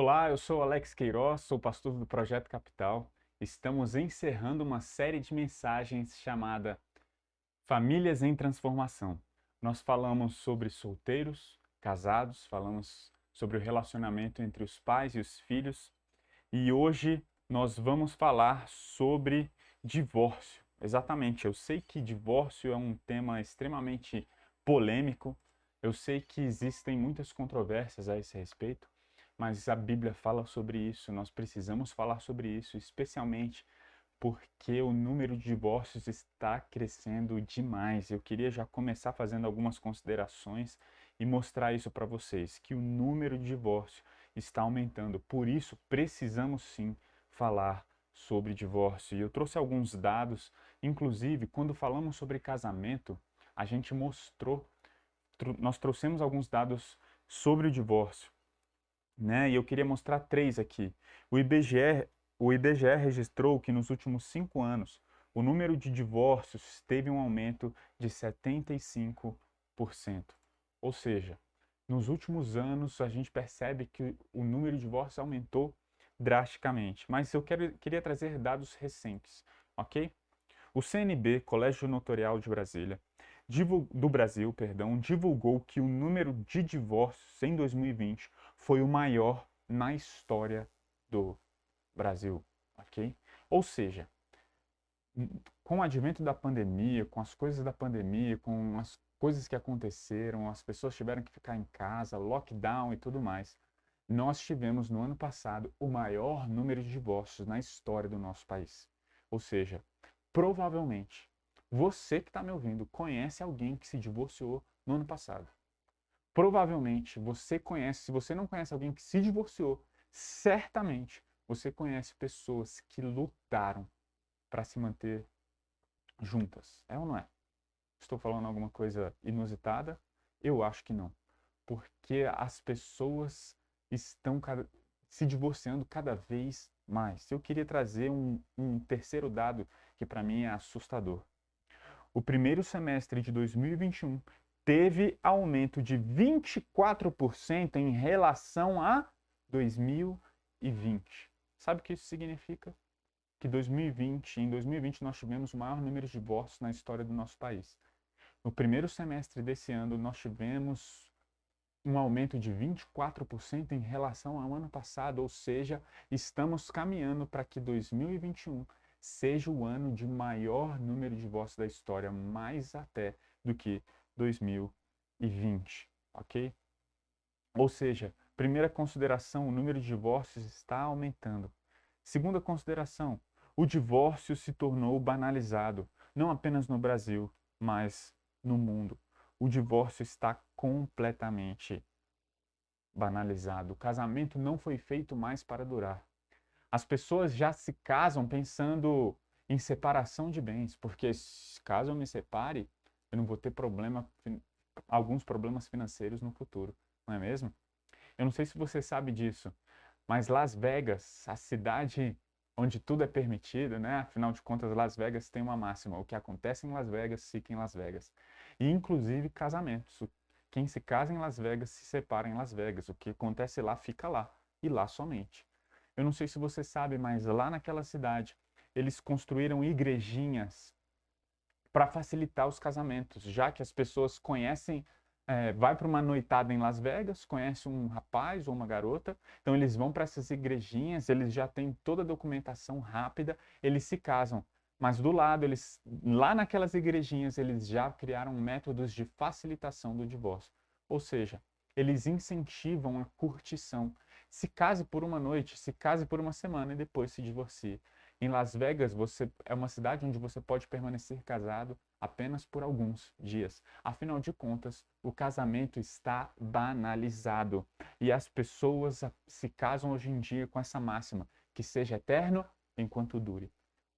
Olá, eu sou Alex Queiroz, sou pastor do Projeto Capital. Estamos encerrando uma série de mensagens chamada Famílias em Transformação. Nós falamos sobre solteiros, casados, falamos sobre o relacionamento entre os pais e os filhos, e hoje nós vamos falar sobre divórcio. Exatamente, eu sei que divórcio é um tema extremamente polêmico, eu sei que existem muitas controvérsias a esse respeito, mas a Bíblia fala sobre isso, nós precisamos falar sobre isso, especialmente porque o número de divórcios está crescendo demais. Eu queria já começar fazendo algumas considerações e mostrar isso para vocês, que o número de divórcio está aumentando. Por isso, precisamos sim falar sobre divórcio. E eu trouxe alguns dados, inclusive, quando falamos sobre casamento, a gente nós trouxemos alguns dados sobre o divórcio, né? E eu queria mostrar três aqui. O IBGE, o IBGE registrou que nos últimos 5 anos o número de divórcios teve um aumento de 75%. Ou seja, nos últimos anos a gente percebe que o número de divórcios aumentou drasticamente. Mas queria trazer dados recentes, ok? O CNB, Colégio Notarial de Brasília, do Brasil, perdão, divulgou que o número de divórcios em 2020 foi o maior na história do Brasil, ok? Ou seja, com o advento da pandemia, com as coisas da pandemia, com as coisas que aconteceram, as pessoas tiveram que ficar em casa, lockdown e tudo mais, nós tivemos no ano passado o maior número de divórcios na história do nosso país. Ou seja, provavelmente você que está me ouvindo conhece alguém que se divorciou no ano passado. Provavelmente você conhece, se você não conhece alguém que se divorciou, certamente você conhece pessoas que lutaram para se manter juntas. É ou não é? Estou falando alguma coisa inusitada? Eu acho que não. Porque as pessoas estão se divorciando cada vez mais. Eu queria trazer um terceiro dado que para mim é assustador. O primeiro semestre de 2021 teve aumento de 24% em relação a 2020. Sabe o que isso significa? Que em 2020 nós tivemos o maior número de divórcios na história do nosso país. No primeiro semestre desse ano, nós tivemos um aumento de 24% em relação ao ano passado, ou seja, estamos caminhando para que 2021 seja o ano de maior número de divórcios da história, mais até do que 2020, ok? Ou seja, primeira consideração, o número de divórcios está aumentando. Segunda consideração, o divórcio se tornou banalizado, não apenas no Brasil, mas no mundo. O divórcio está completamente banalizado. O casamento não foi feito mais para durar. As pessoas já se casam pensando em separação de bens, porque caso eu me separe, eu não vou ter alguns problemas financeiros no futuro, não é mesmo? Eu não sei se você sabe disso, mas Las Vegas, a cidade onde tudo é permitido, né? Afinal de contas, Las Vegas tem uma máxima: o que acontece em Las Vegas fica em Las Vegas. E inclusive casamentos. Quem se casa em Las Vegas se separa em Las Vegas. O que acontece lá fica lá e lá somente. Eu não sei se você sabe, mas lá naquela cidade eles construíram igrejinhas para facilitar os casamentos, já que as pessoas conhecem, vai para uma noitada em Las Vegas, conhece um rapaz ou uma garota, então eles vão para essas igrejinhas, eles já têm toda a documentação rápida, eles se casam. Mas do lado, lá naquelas igrejinhas, eles já criaram métodos de facilitação do divórcio. Ou seja, eles incentivam a curtição. Se case por uma noite, se case por uma semana e depois se divorcie. Em Las Vegas, é uma cidade onde você pode permanecer casado apenas por alguns dias. Afinal de contas, o casamento está banalizado e as pessoas se casam hoje em dia com essa máxima, que seja eterno enquanto dure.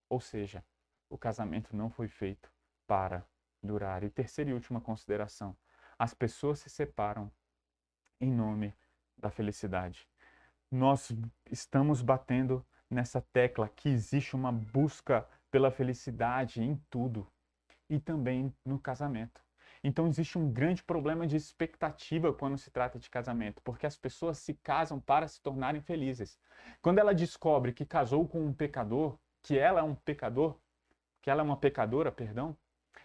Ou seja, o casamento não foi feito para durar. E terceira e última consideração, as pessoas se separam em nome da felicidade. Nós estamos batendo nessa tecla que existe uma busca pela felicidade em tudo e também no casamento. Então existe um grande problema de expectativa quando se trata de casamento, porque as pessoas se casam para se tornarem felizes. Quando ela descobre que casou com um pecador, que ela é um pecador, que ela é uma pecadora, perdão,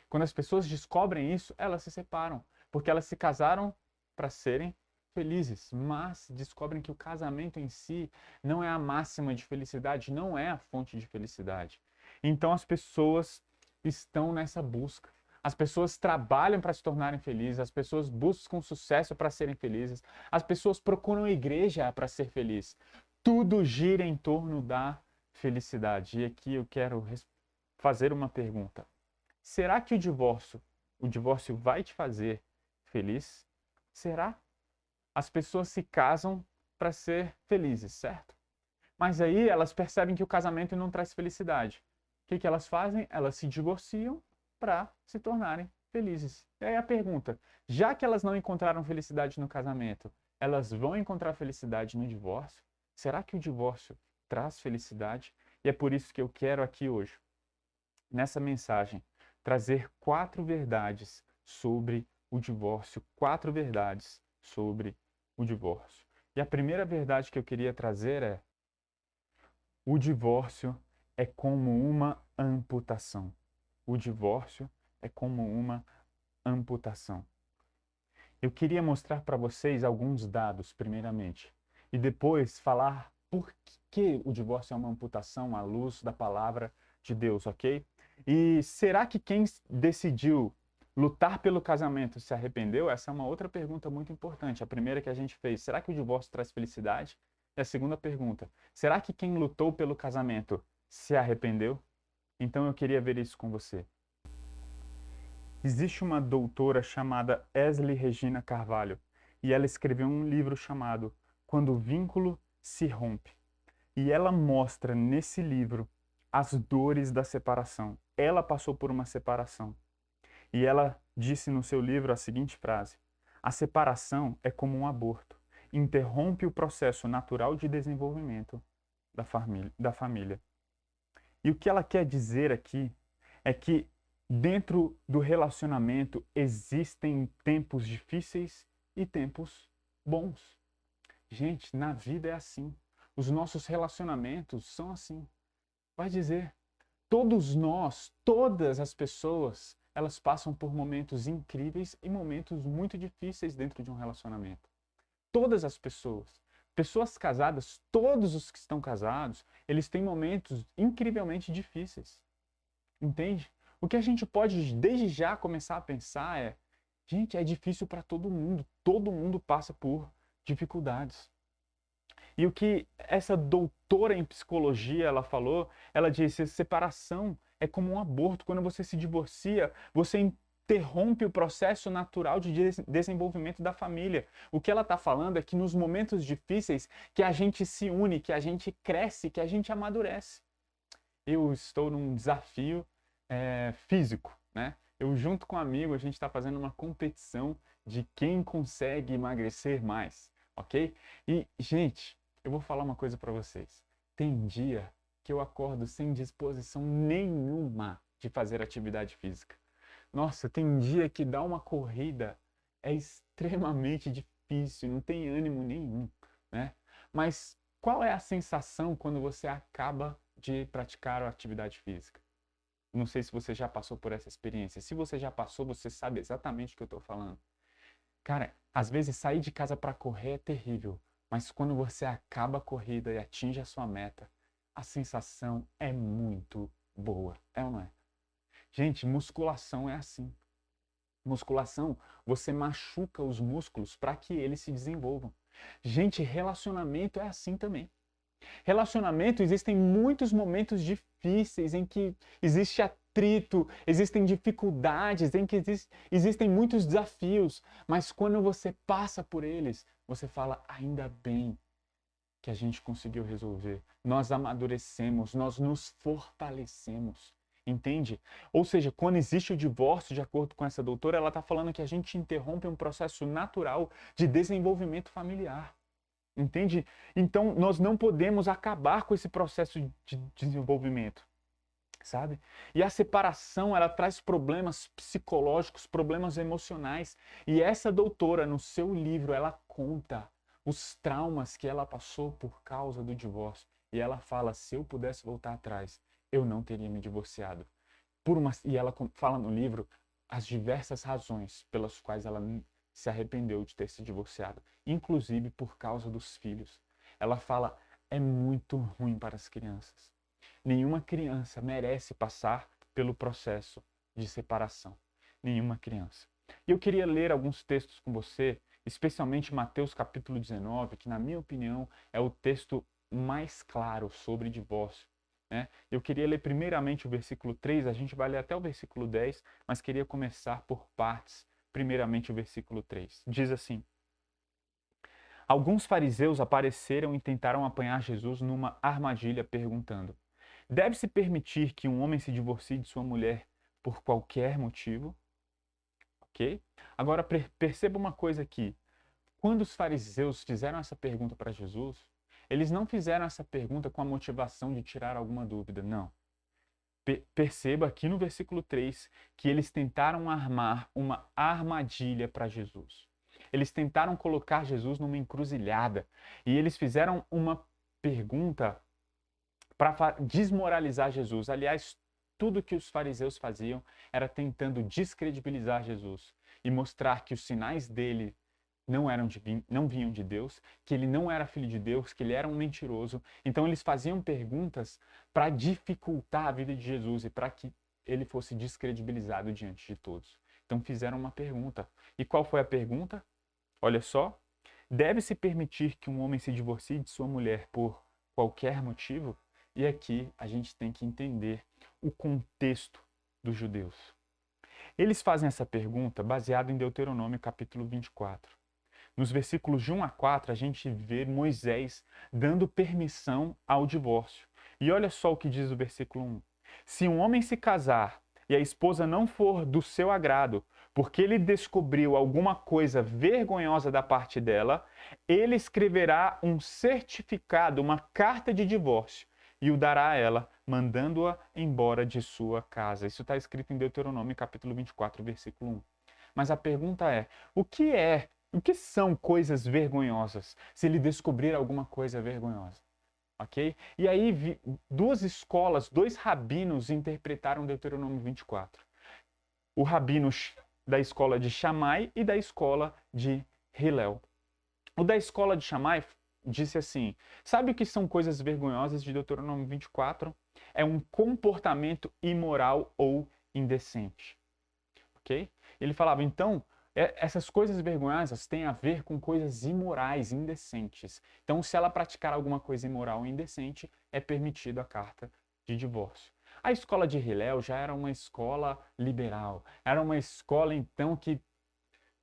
quando as pessoas descobrem isso, elas se separam, porque elas se casaram para serem felizes, mas descobrem que o casamento em si não é a máxima de felicidade, não é a fonte de felicidade. Então as pessoas estão nessa busca. As pessoas trabalham para se tornarem felizes, as pessoas buscam sucesso para serem felizes, as pessoas procuram a igreja para ser feliz. Tudo gira em torno da felicidade. E aqui eu quero fazer uma pergunta. Será que o divórcio vai te fazer feliz? Será? As pessoas se casam para ser felizes, certo? Mas aí elas percebem que o casamento não traz felicidade. O que elas fazem? Elas se divorciam para se tornarem felizes. E aí a pergunta, já que elas não encontraram felicidade no casamento, elas vão encontrar felicidade no divórcio? Será que o divórcio traz felicidade? E é por isso que eu quero aqui hoje, nessa mensagem, trazer 4 verdades sobre o divórcio, 4 verdades sobre o divórcio. E a primeira verdade que eu queria trazer é: o divórcio é como uma amputação. O divórcio é como uma amputação. Eu queria mostrar para vocês alguns dados, primeiramente, e depois falar por que o divórcio é uma amputação à luz da palavra de Deus, ok? E será que quem decidiu lutar pelo casamento se arrependeu? Essa é uma outra pergunta muito importante. A primeira que a gente fez, será que o divórcio traz felicidade? E a segunda pergunta, será que quem lutou pelo casamento se arrependeu? Então eu queria ver isso com você. Existe uma doutora chamada Esli Regina Carvalho e ela escreveu um livro chamado Quando o Vínculo se Rompe. E ela mostra nesse livro as dores da separação. Ela passou por uma separação. E ela disse no seu livro a seguinte frase: a separação é como um aborto. Interrompe o processo natural de desenvolvimento da família. E o que ela quer dizer aqui é que dentro do relacionamento existem tempos difíceis e tempos bons. Gente, na vida é assim. Os nossos relacionamentos são assim. Vai dizer, todos nós, todas as pessoas, elas passam por momentos incríveis e momentos muito difíceis dentro de um relacionamento. Todas as pessoas. Pessoas casadas, todos os que estão casados, eles têm momentos incrivelmente difíceis. Entende? O que a gente pode desde já começar a pensar é, gente, é difícil para todo mundo passa por dificuldades. E o que essa doutora em psicologia ela falou, ela disse, separação é como um aborto. Quando você se divorcia, você interrompe o processo natural de desenvolvimento da família. O que ela está falando é que nos momentos difíceis que a gente se une, que a gente cresce, que a gente amadurece. Eu estou num desafio físico, né? Eu junto com um amigo, a gente está fazendo uma competição de quem consegue emagrecer mais, ok? E, gente, eu vou falar uma coisa para vocês. Tem dia que eu acordo sem disposição nenhuma de fazer atividade física. Nossa, tem dia que dar uma corrida é extremamente difícil, não tem ânimo nenhum, né? Mas qual é a sensação quando você acaba de praticar a atividade física? Não sei se você já passou por essa experiência. Se você já passou, você sabe exatamente o que eu estou falando. Cara, às vezes sair de casa para correr é terrível, mas quando você acaba a corrida e atinge a sua meta, a sensação é muito boa, é ou não é? Gente, musculação é assim. Musculação, você machuca os músculos para que eles se desenvolvam. Gente, relacionamento é assim também. Relacionamento, existem muitos momentos difíceis em que existe atrito, existem dificuldades, em que existem muitos desafios, mas quando você passa por eles, você fala, ainda bem que a gente conseguiu resolver. Nós amadurecemos, nós nos fortalecemos. Entende? Ou seja, quando existe o divórcio, de acordo com essa doutora, ela está falando que a gente interrompe um processo natural de desenvolvimento familiar. Entende? Então, nós não podemos acabar com esse processo de desenvolvimento. sabe? E a separação, ela traz problemas psicológicos, problemas emocionais. E essa doutora, no seu livro, ela conta os traumas que ela passou por causa do divórcio. E ela fala, se eu pudesse voltar atrás, eu não teria me divorciado. E ela fala no livro as diversas razões pelas quais ela se arrependeu de ter se divorciado, inclusive por causa dos filhos. Ela fala, é muito ruim para as crianças. Nenhuma criança merece passar pelo processo de separação. Nenhuma criança. E eu queria ler alguns textos com você, especialmente Mateus capítulo 19, que na minha opinião é o texto mais claro sobre divórcio. Eu queria ler primeiramente o versículo 3, a gente vai ler até o versículo 10, mas queria começar por partes. Primeiramente o versículo 3. Diz assim: Alguns fariseus apareceram e tentaram apanhar Jesus numa armadilha, perguntando: Deve-se permitir que um homem se divorcie de sua mulher por qualquer motivo? Ok? Agora perceba uma coisa aqui. Quando os fariseus fizeram essa pergunta para Jesus, eles não fizeram essa pergunta com a motivação de tirar alguma dúvida, não. Perceba aqui no versículo 3 que eles tentaram armar uma armadilha para Jesus. Eles tentaram colocar Jesus numa encruzilhada e eles fizeram uma pergunta para desmoralizar Jesus. Aliás, tudo que os fariseus faziam era tentando descredibilizar Jesus e mostrar que os sinais dele não vinham de Deus, que ele não era filho de Deus, que ele era um mentiroso. Então eles faziam perguntas para dificultar a vida de Jesus e para que ele fosse descredibilizado diante de todos. Então fizeram uma pergunta. E qual foi a pergunta? Olha só. Deve-se permitir que um homem se divorcie de sua mulher por qualquer motivo? E aqui a gente tem que entender o contexto dos judeus. Eles fazem essa pergunta baseado em Deuteronômio capítulo 24. Nos versículos de 1 a 4, a gente vê Moisés dando permissão ao divórcio. E olha só o que diz o versículo 1. Se um homem se casar e a esposa não for do seu agrado, porque ele descobriu alguma coisa vergonhosa da parte dela, ele escreverá um certificado, uma carta de divórcio, e o dará a ela, mandando-a embora de sua casa. Isso está escrito em Deuteronômio capítulo 24, versículo 1. Mas a pergunta é, o que são coisas vergonhosas, se ele descobrir alguma coisa vergonhosa? Ok? E aí, duas escolas, dois rabinos interpretaram Deuteronômio 24. O rabino da escola de Shammai e da escola de Hillel. O da escola de Shammai disse assim: sabe o que são coisas vergonhosas de Deuteronômio 24? É um comportamento imoral ou indecente. Ok? Ele falava, então, essas coisas vergonhosas têm a ver com coisas imorais, indecentes. Então, se ela praticar alguma coisa imoral ou indecente, é permitido a carta de divórcio. A escola de Hillel já era uma escola liberal. Era uma escola, então, que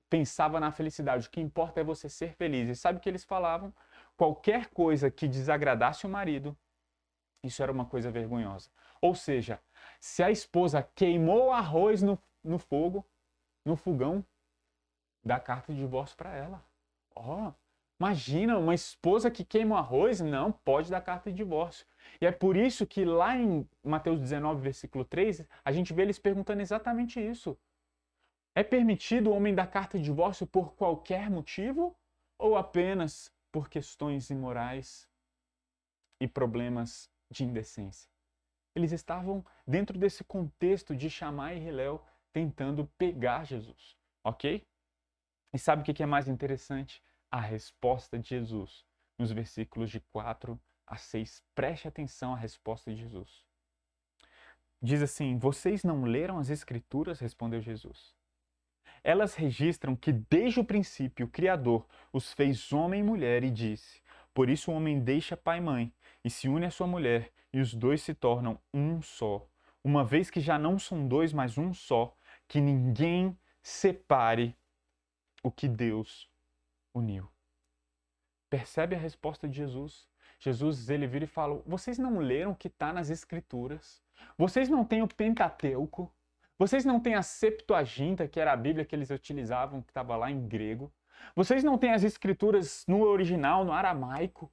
pensava na felicidade. O que importa é você ser feliz. E sabe o que eles falavam? Qualquer coisa que desagradasse o marido, isso era uma coisa vergonhosa. Ou seja, se a esposa queimou arroz no fogo, no fogão, dá carta de divórcio para ela. Imagina, uma esposa que queima o arroz, não pode dar carta de divórcio. E é por isso que lá em Mateus 19, versículo 3, a gente vê eles perguntando exatamente isso. É permitido o homem dar carta de divórcio por qualquer motivo ou apenas por questões imorais e problemas de indecência? Eles estavam dentro desse contexto de Shammai e Hillel tentando pegar Jesus, ok? E sabe o que é mais interessante? A resposta de Jesus, nos versículos de 4 a 6. Preste atenção à resposta de Jesus. Diz assim: vocês não leram as Escrituras? Respondeu Jesus. Elas registram que desde o princípio o Criador os fez homem e mulher e disse: por isso o homem deixa pai e mãe e se une à sua mulher e os dois se tornam um só. Uma vez que já não são dois, mas um só, que ninguém separe o que Deus uniu. Percebe a resposta de Jesus? Jesus, ele vira e fala: vocês não leram o que está nas Escrituras? Vocês não têm o Pentateuco? Vocês não têm a Septuaginta, que era a Bíblia que eles utilizavam, que estava lá em grego? Vocês não têm as Escrituras no original, no aramaico?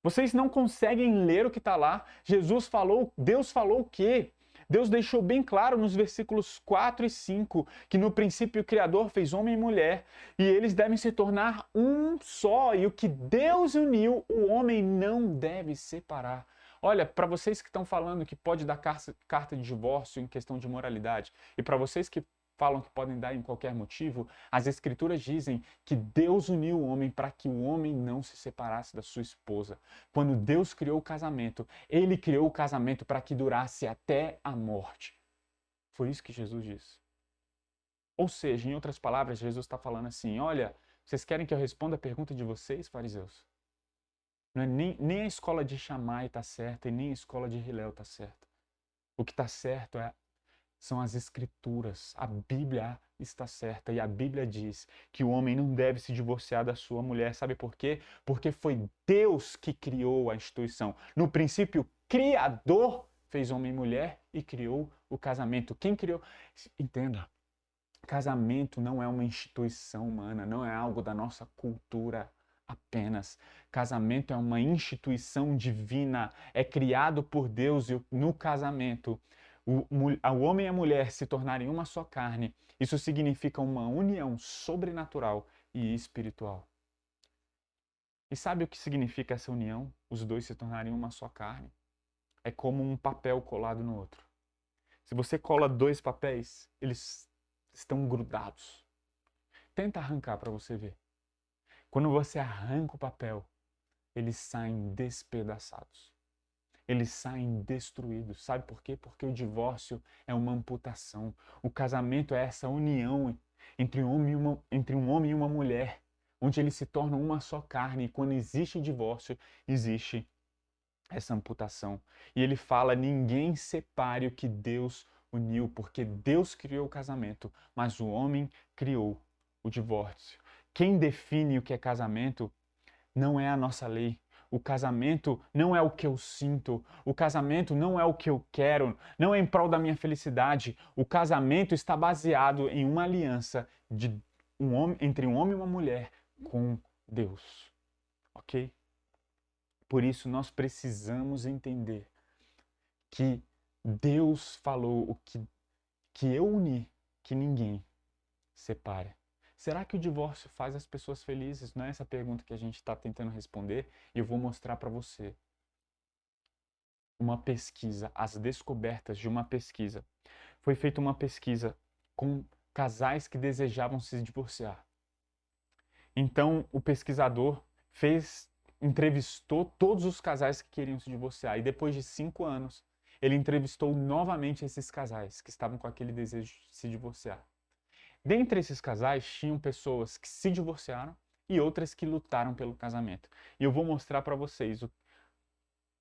Vocês não conseguem ler o que está lá. Jesus falou, Deus falou o quê? Deus deixou bem claro nos versículos 4 e 5 que no princípio o Criador fez homem e mulher e eles devem se tornar um só. E o que Deus uniu, o homem não deve separar. Olha, para vocês que estão falando que pode dar carta de divórcio em questão de moralidade, e para vocês que falam que podem dar em qualquer motivo, as escrituras dizem que Deus uniu o homem para que o homem não se separasse da sua esposa. Quando Deus criou o casamento, ele criou o casamento para que durasse até a morte. Foi isso que Jesus disse. Ou seja, em outras palavras, Jesus está falando assim: olha, vocês querem que eu responda a pergunta de vocês, fariseus? Não é nem a escola de Shammai está certa e nem a escola de Hillel está certa. O que está certo são as escrituras. A Bíblia está certa e a Bíblia diz que o homem não deve se divorciar da sua mulher. Sabe por quê? Porque foi Deus que criou a instituição. No princípio, o Criador fez homem e mulher e criou o casamento. Quem criou? Entenda, casamento não é uma instituição humana, não é algo da nossa cultura apenas. Casamento é uma instituição divina, é criado por Deus e no casamento o homem e a mulher se tornarem uma só carne. Isso significa uma união sobrenatural e espiritual. E sabe o que significa essa união? Os dois se tornarem uma só carne. É como um papel colado no outro. Se você cola dois papéis, eles estão grudados. Tenta arrancar para você ver. Quando você arranca o papel, eles saem despedaçados. Eles saem destruídos. Sabe por quê? Porque o divórcio é uma amputação. O casamento é essa união entre um homem e uma mulher, onde eles se tornam uma só carne. E quando existe divórcio, existe essa amputação. E ele fala: ninguém separe o que Deus uniu, porque Deus criou o casamento, mas o homem criou o divórcio. Quem define o que é casamento não é a nossa lei. O casamento não é o que eu sinto. O casamento não é o que eu quero. Não é em prol da minha felicidade. O casamento está baseado em uma aliança entre um homem e uma mulher com Deus. Ok? Por isso nós precisamos entender que Deus falou que eu uni, que ninguém separe. Será que o divórcio faz as pessoas felizes? Não é essa pergunta que a gente está tentando responder e eu vou mostrar para você uma pesquisa, as descobertas de uma pesquisa. Foi feita uma pesquisa com casais que desejavam se divorciar. Então o pesquisador entrevistou todos os casais que queriam se divorciar e depois de 5 anos ele entrevistou novamente esses casais que estavam com aquele desejo de se divorciar. Dentre esses casais, tinham pessoas que se divorciaram e outras que lutaram pelo casamento. E eu vou mostrar para vocês o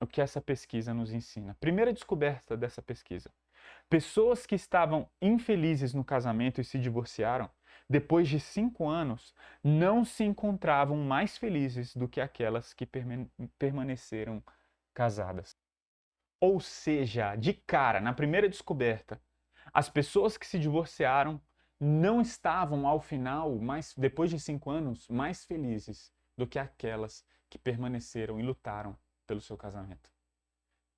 que essa pesquisa nos ensina. Primeira descoberta dessa pesquisa: pessoas que estavam infelizes no casamento e se divorciaram, depois de 5 anos, não se encontravam mais felizes do que aquelas que permaneceram casadas. Ou seja, de cara, na primeira descoberta, as pessoas que se divorciaram não estavam, ao final, depois de 5 anos, mais felizes do que aquelas que permaneceram e lutaram pelo seu casamento.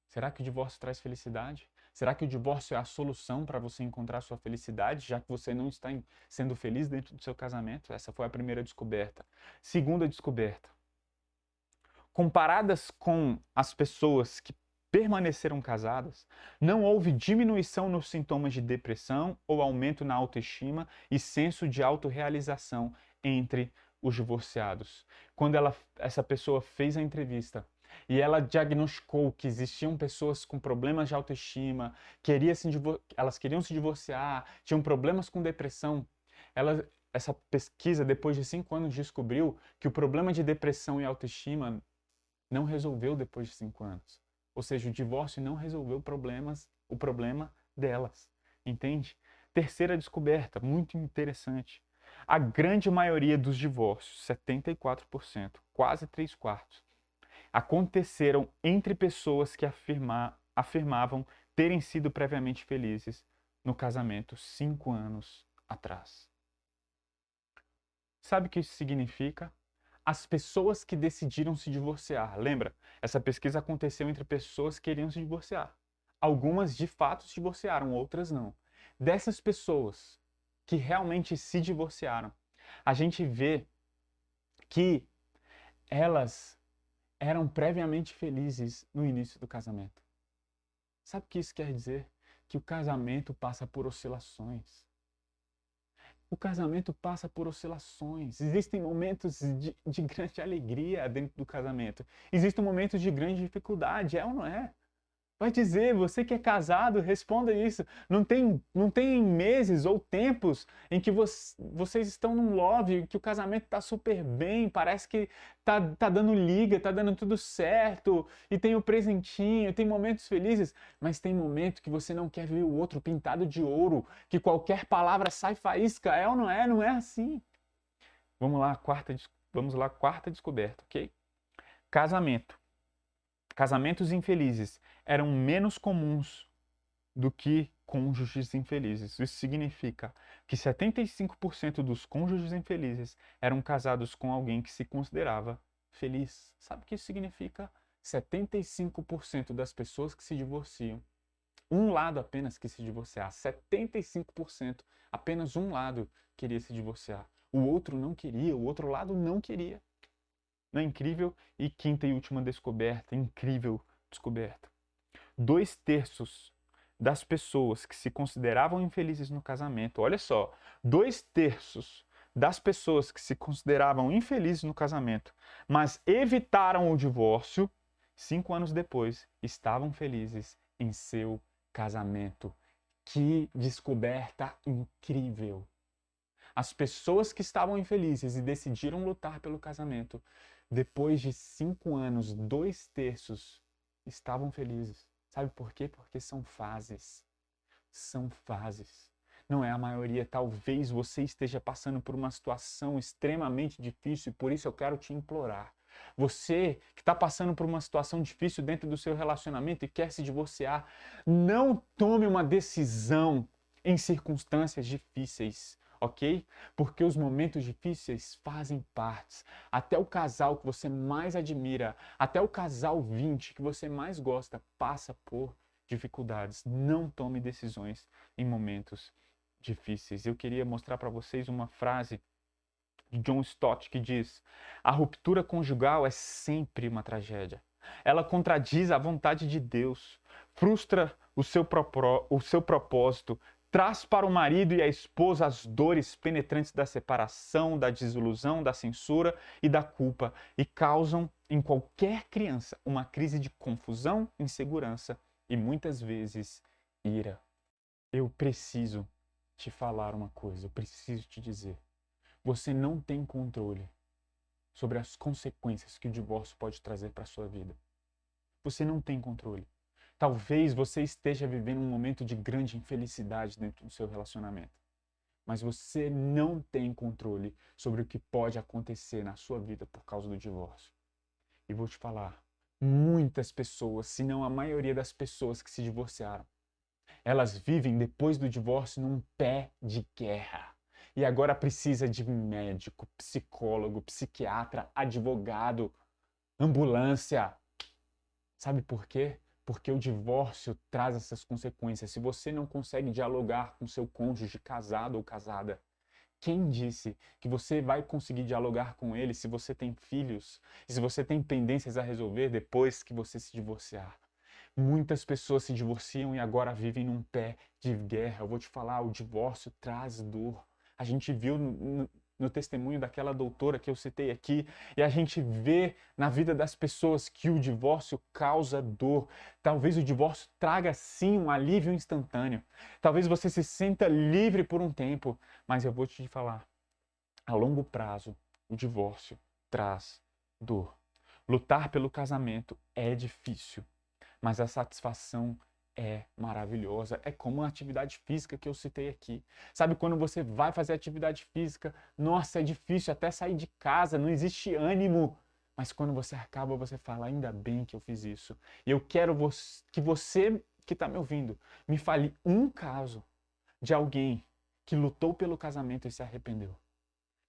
Será que o divórcio traz felicidade? Será que o divórcio é a solução para você encontrar sua felicidade, já que você não está sendo feliz dentro do seu casamento? Essa foi a primeira descoberta. Segunda descoberta: comparadas com as pessoas que permaneceram casadas, não houve diminuição nos sintomas de depressão ou aumento na autoestima e senso de autorrealização entre os divorciados. Quando essa pessoa fez a entrevista e ela diagnosticou que existiam pessoas com problemas de autoestima, elas queriam se divorciar, tinham problemas com depressão, essa pesquisa, depois de 5 anos, descobriu que o problema de depressão e autoestima não resolveu depois de 5 anos. Ou seja, o divórcio não resolveu o problema delas. Entende? Terceira descoberta, muito interessante. A grande maioria dos divórcios, 74%, quase 3/4, aconteceram entre pessoas que afirmavam terem sido previamente felizes no casamento 5 anos atrás. Sabe o que isso significa? as pessoas que decidiram se divorciar. Lembra? Essa pesquisa aconteceu entre pessoas que queriam se divorciar. Algumas de fato se divorciaram, outras não. Dessas pessoas que realmente se divorciaram, a gente vê que elas eram previamente felizes no início do casamento. Sabe o que isso quer dizer? Que o casamento passa por oscilações. O casamento passa por oscilações. Existem momentos de grande alegria dentro do casamento. Existem momentos de grande dificuldade, é ou não é? Vai dizer, você que é casado, responda isso. Não tem meses ou tempos em que vocês estão num love, que o casamento está super bem, parece que tá dando liga, tá dando tudo certo, e tem o presentinho, tem momentos felizes, mas tem momento que você não quer ver o outro pintado de ouro, que qualquer palavra sai faísca, é ou não é? Não é assim. Vamos lá, quarta descoberta, ok? Casamento. Casamentos infelizes eram menos comuns do que cônjuges infelizes. Isso significa que 75% dos cônjuges infelizes eram casados com alguém que se considerava feliz. Sabe o que isso significa? 75% das pessoas que se divorciam, um lado apenas que se divorciar, 75%, apenas um lado queria se divorciar. O outro não queria, o outro lado não queria. Não é incrível? E quinta e última descoberta, incrível descoberta. 2/3 das pessoas que se consideravam infelizes no casamento, olha só, 2/3 das pessoas que se consideravam infelizes no casamento, mas evitaram o divórcio, 5 anos depois, estavam felizes em seu casamento. Que descoberta incrível! As pessoas que estavam infelizes e decidiram lutar pelo casamento, depois de 5 anos, 2/3 estavam felizes. Sabe por quê? Porque são fases. São fases. Não é a maioria. Talvez você esteja passando por uma situação extremamente difícil e por isso eu quero te implorar. Você que está passando por uma situação difícil dentro do seu relacionamento e quer se divorciar, não tome uma decisão em circunstâncias difíceis. Ok? Porque os momentos difíceis fazem parte. Até o casal que você mais admira, até o casal 20 que você mais gosta, passa por dificuldades. Não tome decisões em momentos difíceis. Eu queria mostrar para vocês uma frase de John Stott que diz: a ruptura conjugal é sempre uma tragédia. Ela contradiz a vontade de Deus, frustra o seu propósito, traz para o marido e a esposa as dores penetrantes da separação, da desilusão, da censura e da culpa e causam em qualquer criança uma crise de confusão, insegurança e muitas vezes ira. Eu preciso te falar uma coisa, eu preciso te dizer. Você não tem controle sobre as consequências que o divórcio pode trazer para a sua vida. Você não tem controle. Talvez você esteja vivendo um momento de grande infelicidade dentro do seu relacionamento. Mas você não tem controle sobre o que pode acontecer na sua vida por causa do divórcio. E vou te falar, muitas pessoas, se não a maioria das pessoas que se divorciaram, elas vivem depois do divórcio num pé de guerra. E agora precisa de médico, psicólogo, psiquiatra, advogado, ambulância. Sabe por quê? Porque o divórcio traz essas consequências. Se você não consegue dialogar com seu cônjuge casado ou casada, quem disse que você vai conseguir dialogar com ele se você tem filhos e se você tem pendências a resolver depois que você se divorciar? Muitas pessoas se divorciam e agora vivem num pé de guerra. Eu vou te falar, o divórcio traz dor. A gente viu no testemunho daquela doutora que eu citei aqui, e a gente vê na vida das pessoas que o divórcio causa dor. Talvez o divórcio traga sim um alívio instantâneo. Talvez você se sinta livre por um tempo, mas eu vou te falar, a longo prazo, o divórcio traz dor. Lutar pelo casamento é difícil, mas a satisfação é maravilhosa. É como a atividade física que eu citei aqui. Sabe quando você vai fazer atividade física, nossa, é difícil até sair de casa, não existe ânimo. Mas quando você acaba, você fala, ainda bem que eu fiz isso. E eu quero que você que está me ouvindo, me fale um caso de alguém que lutou pelo casamento e se arrependeu.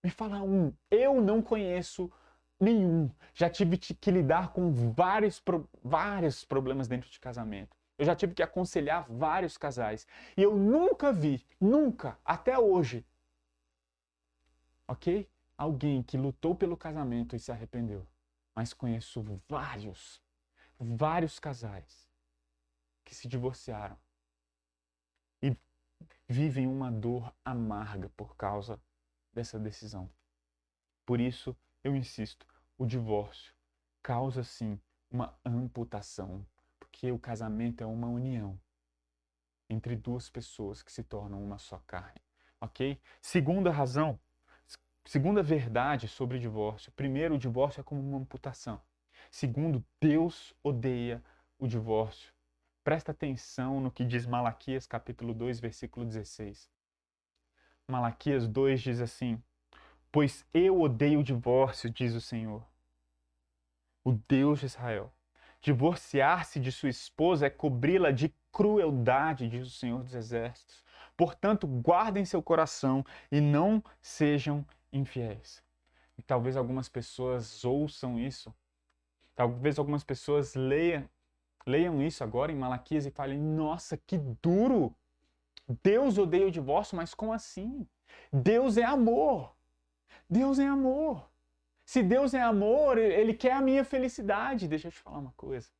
Me fala um. Eu não conheço nenhum. Já tive que lidar com vários problemas dentro de casamento. Eu já tive que aconselhar vários casais. E eu nunca vi, nunca, até hoje, ok? Alguém que lutou pelo casamento e se arrependeu. Mas conheço vários casais que se divorciaram e vivem uma dor amarga por causa dessa decisão. Por isso, eu insisto, o divórcio causa sim uma amputação, porque o casamento é uma união entre duas pessoas que se tornam uma só carne, ok? Segunda razão, segunda verdade sobre o divórcio. Primeiro, o divórcio é como uma amputação. Segundo, Deus odeia o divórcio. Presta atenção no que diz Malaquias capítulo 2, versículo 16. Malaquias 2 diz assim: pois eu odeio o divórcio, diz o Senhor, o Deus de Israel. Divorciar-se de sua esposa é cobri-la de crueldade, diz o Senhor dos Exércitos. Portanto, guardem seu coração e não sejam infiéis. E talvez algumas pessoas ouçam isso. Talvez algumas pessoas leiam isso agora em Malaquias e falem: nossa, que duro! Deus odeia o divórcio, mas como assim? Deus é amor. Deus é amor. Se Deus é amor, Ele quer a minha felicidade. Deixa eu te falar uma coisa.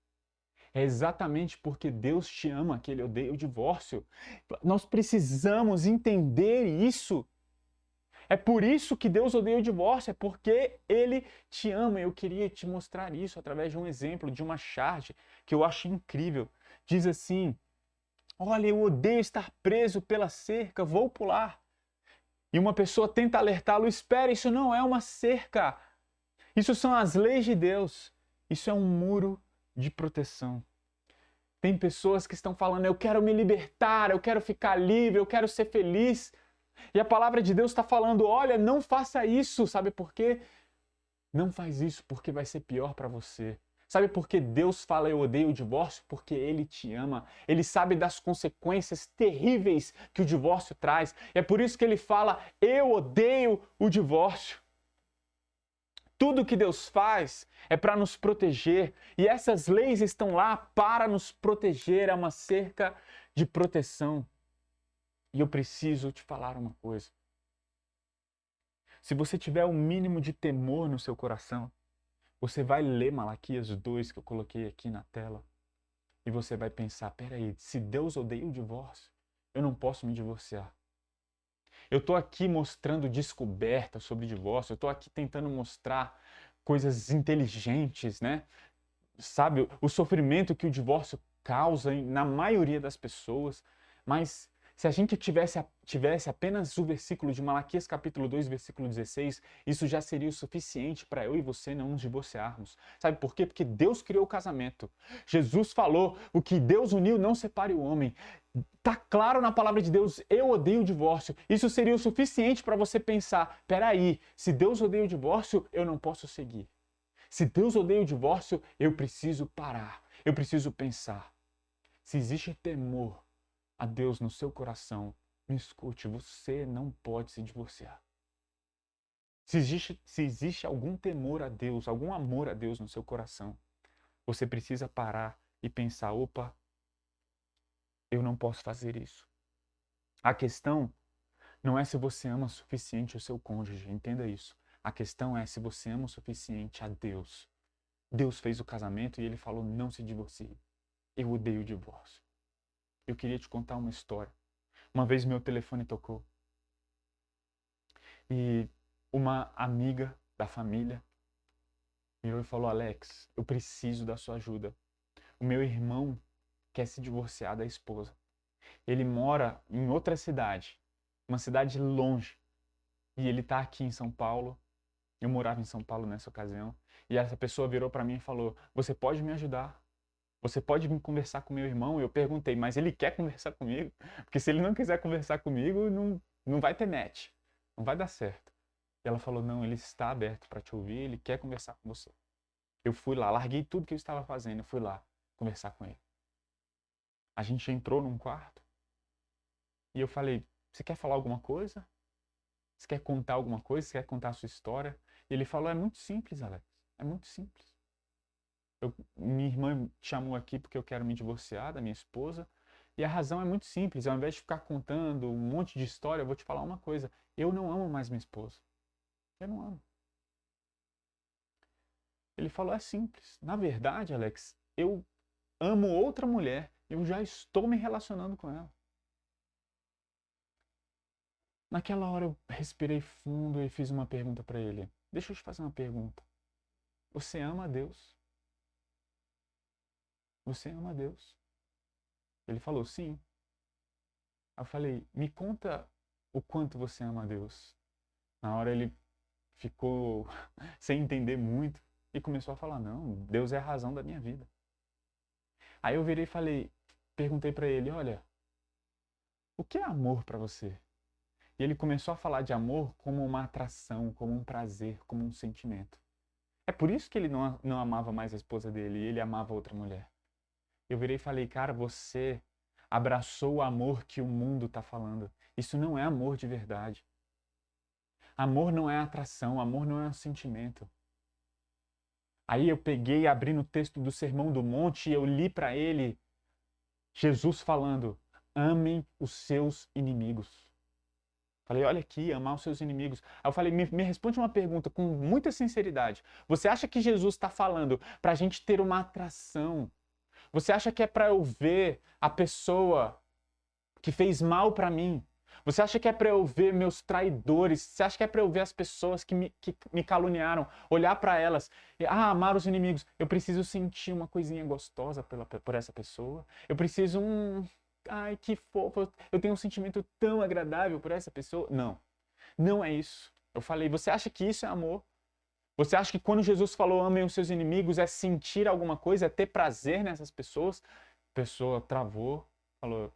É exatamente porque Deus te ama que Ele odeia o divórcio. Nós precisamos entender isso. É por isso que Deus odeia o divórcio, é porque Ele te ama. Eu queria te mostrar isso através de um exemplo, de uma charge que eu acho incrível. Diz assim: olha, eu odeio estar preso pela cerca, vou pular. E uma pessoa tenta alertá-lo: espera, isso não é uma cerca. Isso são as leis de Deus. Isso é um muro de proteção. Tem pessoas que estão falando: eu quero me libertar, eu quero ficar livre, eu quero ser feliz. E a palavra de Deus está falando: olha, não faça isso. Sabe por quê? Não faz isso porque vai ser pior para você. Sabe por que Deus fala: eu odeio o divórcio? Porque Ele te ama. Ele sabe das consequências terríveis que o divórcio traz. É por isso que Ele fala: eu odeio o divórcio. Tudo que Deus faz é para nos proteger. E essas leis estão lá para nos proteger. É uma cerca de proteção. E eu preciso te falar uma coisa. Se você tiver um mínimo de temor no seu coração, você vai ler Malaquias 2 que eu coloquei aqui na tela. E você vai pensar: peraí, se Deus odeia o divórcio, eu não posso me divorciar. Eu estou aqui mostrando descoberta sobre divórcio, eu estou aqui tentando mostrar coisas inteligentes, né? Sabe, o sofrimento que o divórcio causa na maioria das pessoas, mas se a gente tivesse apenas o versículo de Malaquias capítulo 2, versículo 16, isso já seria o suficiente para eu e você não nos divorciarmos. Sabe por quê? Porque Deus criou o casamento. Jesus falou: o que Deus uniu não separe o homem. Tá claro na palavra de Deus: eu odeio o divórcio. Isso seria o suficiente para você pensar: peraí, se Deus odeia o divórcio, eu não posso seguir. Se Deus odeia o divórcio, eu preciso parar. Eu preciso pensar. Se existe temor a Deus no seu coração, me escute, você não pode se divorciar. Se existe algum temor a Deus, algum amor a Deus no seu coração, você precisa parar e pensar: opa, eu não posso fazer isso. A questão não é se você ama o suficiente o seu cônjuge, entenda isso. A questão é se você ama o suficiente a Deus. Deus fez o casamento e Ele falou: não se divorcie. Eu odeio o divórcio. Eu queria te contar uma história. Uma vez meu telefone tocou e uma amiga da família virou e falou: Alex, eu preciso da sua ajuda. O meu irmão quer se divorciar da esposa. Ele mora em outra cidade, uma cidade longe, e ele está aqui em São Paulo. Eu morava em São Paulo nessa ocasião. E essa pessoa virou para mim e falou: você pode me ajudar? Você pode vir conversar com meu irmão? Eu perguntei: mas ele quer conversar comigo? Porque se ele não quiser conversar comigo, não vai ter match. Não vai dar certo. E ela falou: não, ele está aberto para te ouvir, ele quer conversar com você. Eu fui lá, larguei tudo que eu estava fazendo, eu fui lá conversar com ele. A gente entrou num quarto e eu falei: você quer falar alguma coisa? Você quer contar alguma coisa? Você quer contar a sua história? E ele falou: é muito simples, Alex. É muito simples. Minha irmã chamou aqui porque eu quero me divorciar da minha esposa. E a razão é muito simples. Ao invés de ficar contando um monte de história, eu vou te falar uma coisa. Eu não amo mais minha esposa. Eu não amo. Ele falou, é simples. Na verdade, Alex, eu amo outra mulher. Eu já estou me relacionando com ela. Naquela hora eu respirei fundo e fiz uma pergunta para ele. Deixa eu te fazer uma pergunta. Você ama a Deus? Você ama a Deus? Ele falou, sim. Eu falei, me conta o quanto você ama a Deus. Na hora ele ficou sem entender muito e começou a falar, não, Deus é a razão da minha vida. Aí eu virei e falei, perguntei para ele, olha, o que é amor para você? E ele começou a falar de amor como uma atração, como um prazer, como um sentimento. É por isso que ele não amava mais a esposa dele, e ele amava outra mulher. Eu virei e falei, cara, você abraçou o amor que o mundo está falando. Isso não é amor de verdade. Amor não é atração, amor não é um sentimento. Aí eu peguei, abri no texto do Sermão do Monte e eu li para ele Jesus falando, amem os seus inimigos. Falei, olha aqui, amar os seus inimigos. Aí eu falei, me responde uma pergunta com muita sinceridade. Você acha que Jesus está falando para a gente ter uma atração? Você acha que é para eu ver a pessoa que fez mal para mim? Você acha que é para eu ver meus traidores? Você acha que é para eu ver as pessoas que me caluniaram? Olhar para elas e amar os inimigos. Eu preciso sentir uma coisinha gostosa por essa pessoa. Eu preciso ai, que fofo. Eu tenho um sentimento tão agradável por essa pessoa. Não, não é isso. Eu falei, você acha que isso é amor? Você acha que quando Jesus falou amem os seus inimigos é sentir alguma coisa, é ter prazer nessas pessoas? A pessoa travou, falou,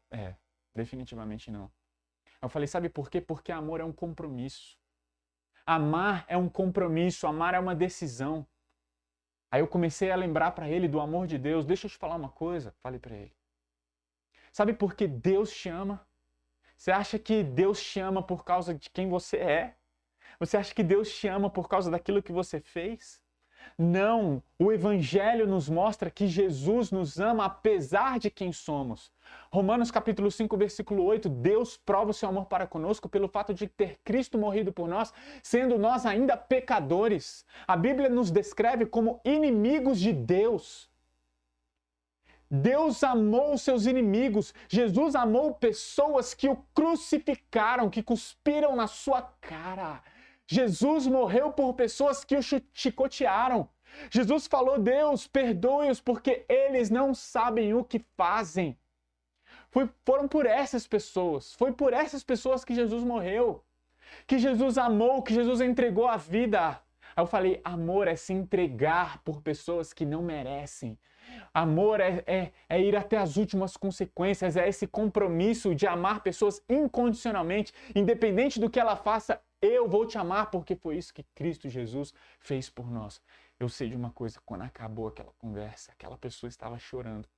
definitivamente não. Eu falei, sabe por quê? Porque amor é um compromisso. Amar é um compromisso, amar é uma decisão. Aí eu comecei a lembrar para ele do amor de Deus. Deixa eu te falar uma coisa, falei para ele. Sabe por que Deus te ama? Você acha que Deus te ama por causa de quem você é? Você acha que Deus te ama por causa daquilo que você fez? Não, o Evangelho nos mostra que Jesus nos ama apesar de quem somos. Romanos capítulo 5, versículo 8, Deus prova o seu amor para conosco pelo fato de ter Cristo morrido por nós, sendo nós ainda pecadores. A Bíblia nos descreve como inimigos de Deus. Deus amou os seus inimigos. Jesus amou pessoas que o crucificaram, que cuspiram na sua cara. Jesus morreu por pessoas que o chicotearam. Jesus falou, Deus, perdoe-os porque eles não sabem o que fazem. Foram por essas pessoas. Foi por essas pessoas que Jesus morreu. Que Jesus amou, que Jesus entregou a vida. Aí eu falei, amor é se entregar por pessoas que não merecem. Amor é ir até as últimas consequências, é esse compromisso de amar pessoas incondicionalmente, independente do que ela faça, eu vou te amar porque foi isso que Cristo Jesus fez por nós. Eu sei de uma coisa, quando acabou aquela conversa, aquela pessoa estava chorando.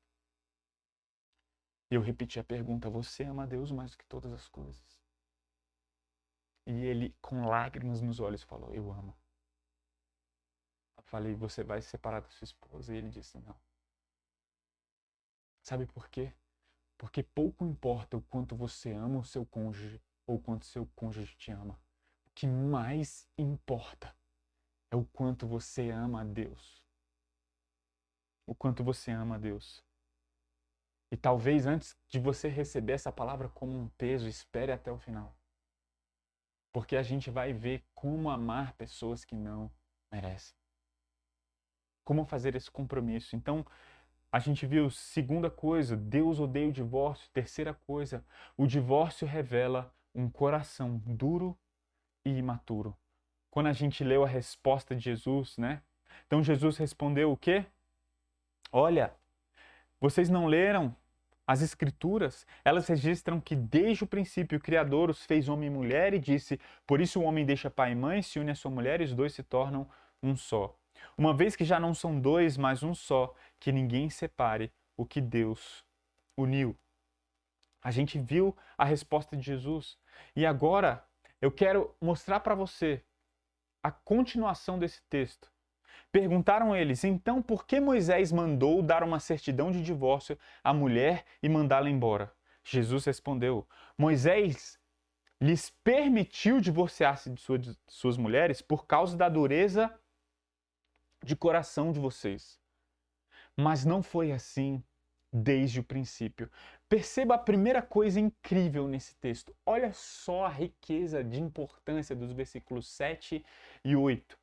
E eu repeti a pergunta, você ama a Deus mais do que todas as coisas? E ele, com lágrimas nos olhos, falou, eu amo. Eu falei, você vai se separar da sua esposa? E ele disse, não. Sabe por quê? Porque pouco importa o quanto você ama o seu cônjuge ou o quanto seu cônjuge te ama. O que mais importa é o quanto você ama a Deus. O quanto você ama a Deus. E talvez antes de você receber essa palavra como um peso, espere até o final. Porque a gente vai ver como amar pessoas que não merecem. Como fazer esse compromisso. Então, a gente viu, segunda coisa, Deus odeia o divórcio. Terceira coisa, o divórcio revela um coração duro e imaturo. Quando a gente leu a resposta de Jesus, né? Então Jesus respondeu o quê? Olha, vocês não leram as Escrituras? Elas registram que desde o princípio o Criador os fez homem e mulher e disse, por isso o homem deixa pai e mãe, se une à sua mulher e os dois se tornam um só. Uma vez que já não são dois, mas um só, que ninguém separe o que Deus uniu. A gente viu a resposta de Jesus. E agora eu quero mostrar para você a continuação desse texto. Perguntaram eles: então por que Moisés mandou dar uma certidão de divórcio à mulher e mandá-la embora? Jesus respondeu: Moisés lhes permitiu divorciar-se de suas mulheres por causa da dureza de coração de vocês. Mas não foi assim desde o princípio. Perceba a primeira coisa incrível nesse texto. Olha só a riqueza de importância dos versículos 7 e 8.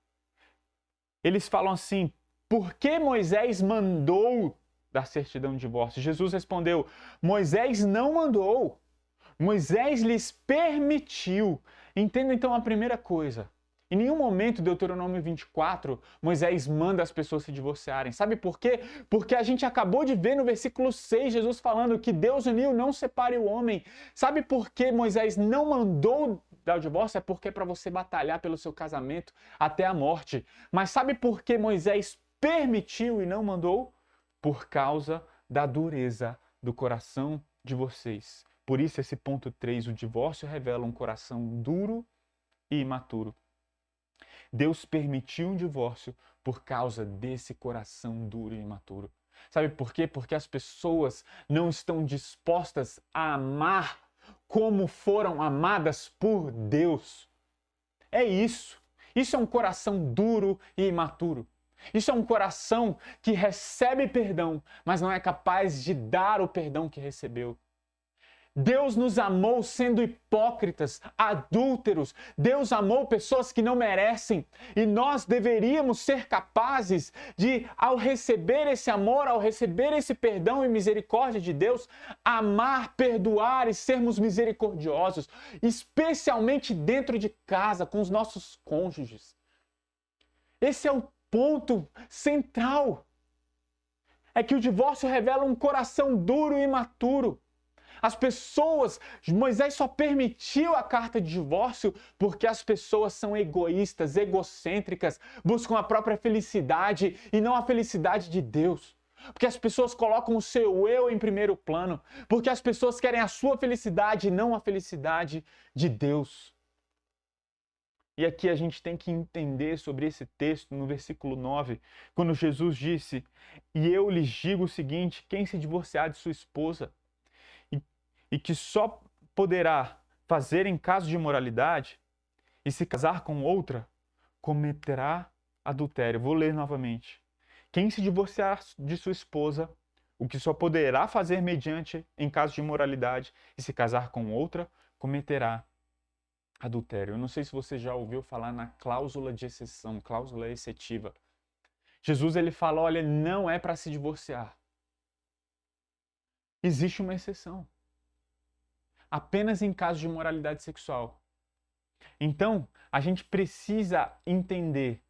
Eles falam assim: por que Moisés mandou dar certidão de divórcio? Jesus respondeu: Moisés não mandou. Moisés lhes permitiu. Entenda então a primeira coisa. Em nenhum momento, Deuteronômio 24, Moisés manda as pessoas se divorciarem. Sabe por quê? Porque a gente acabou de ver no versículo 6, Jesus falando que Deus uniu, não separe o homem. Sabe por que Moisés não mandou dar o divórcio? É porque é para você batalhar pelo seu casamento até a morte. Mas sabe por que Moisés permitiu e não mandou? Por causa da dureza do coração de vocês. Por isso, esse ponto 3, o divórcio revela um coração duro e imaturo. Deus permitiu um divórcio por causa desse coração duro e imaturo. Sabe por quê? Porque as pessoas não estão dispostas a amar como foram amadas por Deus. É isso. Isso é um coração duro e imaturo. Isso é um coração que recebe perdão, mas não é capaz de dar o perdão que recebeu. Deus nos amou sendo hipócritas, adúlteros. Deus amou pessoas que não merecem. E nós deveríamos ser capazes de, ao receber esse amor, ao receber esse perdão e misericórdia de Deus, amar, perdoar e sermos misericordiosos, especialmente dentro de casa, com os nossos cônjuges. Esse é o ponto central. É que o divórcio revela um coração duro e imaturo. As pessoas, Moisés só permitiu a carta de divórcio porque as pessoas são egoístas, egocêntricas, buscam a própria felicidade e não a felicidade de Deus. Porque as pessoas colocam o seu eu em primeiro plano, porque as pessoas querem a sua felicidade e não a felicidade de Deus. E aqui a gente tem que entender sobre esse texto no versículo 9, quando Jesus disse: "E eu lhes digo o seguinte, quem se divorciar de sua esposa, e que só poderá fazer em caso de imoralidade e se casar com outra, cometerá adultério." Vou ler novamente. Quem se divorciar de sua esposa, o que só poderá fazer mediante em caso de imoralidade e se casar com outra, cometerá adultério. Eu não sei se você já ouviu falar na cláusula de exceção, cláusula excetiva. Jesus ele fala, olha, não é para se divorciar. Existe uma exceção. Apenas em caso de imoralidade sexual. Então, a gente precisa entender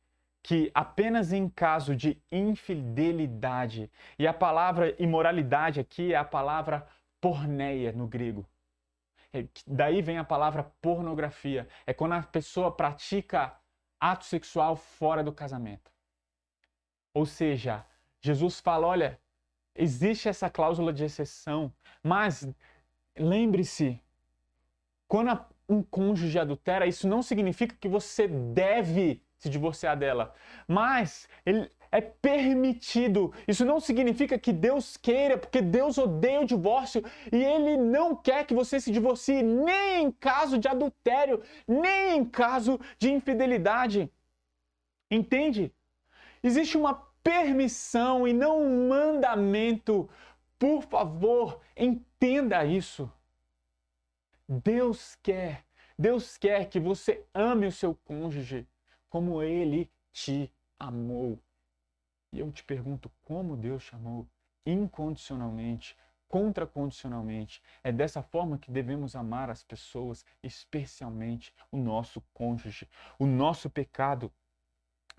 que apenas em caso de infidelidade, e a palavra imoralidade aqui é a palavra porneia no grego. Daí vem a palavra pornografia. É quando a pessoa pratica ato sexual fora do casamento. Ou seja, Jesus fala, olha, existe essa cláusula de exceção, mas lembre-se, quando um cônjuge adultera, isso não significa que você deve se divorciar dela, mas ele é permitido. Isso não significa que Deus queira, porque Deus odeia o divórcio e Ele não quer que você se divorcie nem em caso de adultério, nem em caso de infidelidade. Entende? Existe uma permissão e não um mandamento. Por favor, entenda isso. Deus quer que você ame o seu cônjuge como ele te amou. E eu te pergunto, como Deus te amou? Incondicionalmente, contracondicionalmente. É dessa forma que devemos amar as pessoas, especialmente o nosso cônjuge. O nosso pecado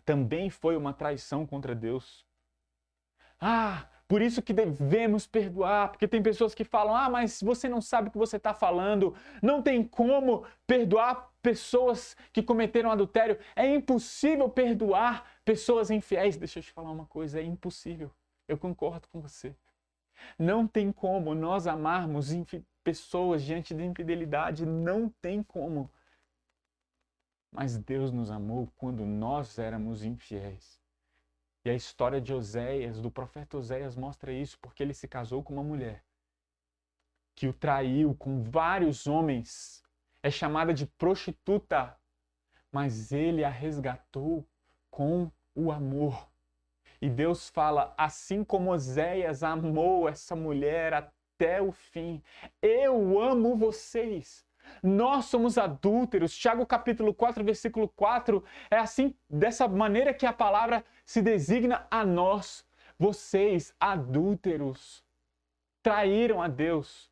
também foi uma traição contra Deus. Por isso que devemos perdoar, porque tem pessoas que falam, mas você não sabe o que você está falando, não tem como perdoar pessoas que cometeram adultério, é impossível perdoar pessoas infiéis. Deixa eu te falar uma coisa, é impossível, eu concordo com você. Não tem como nós amarmos pessoas diante de infidelidade, não tem como. Mas Deus nos amou quando nós éramos infiéis. E a história de Oséias, do profeta Oséias, mostra isso, porque ele se casou com uma mulher que o traiu com vários homens. É chamada de prostituta, mas ele a resgatou com o amor. E Deus fala, assim como Oséias amou essa mulher até o fim, eu amo vocês. Nós somos adúlteros. Tiago capítulo 4, versículo 4, é assim, dessa maneira que a palavra se designa a nós. Vocês, adúlteros, traíram a Deus.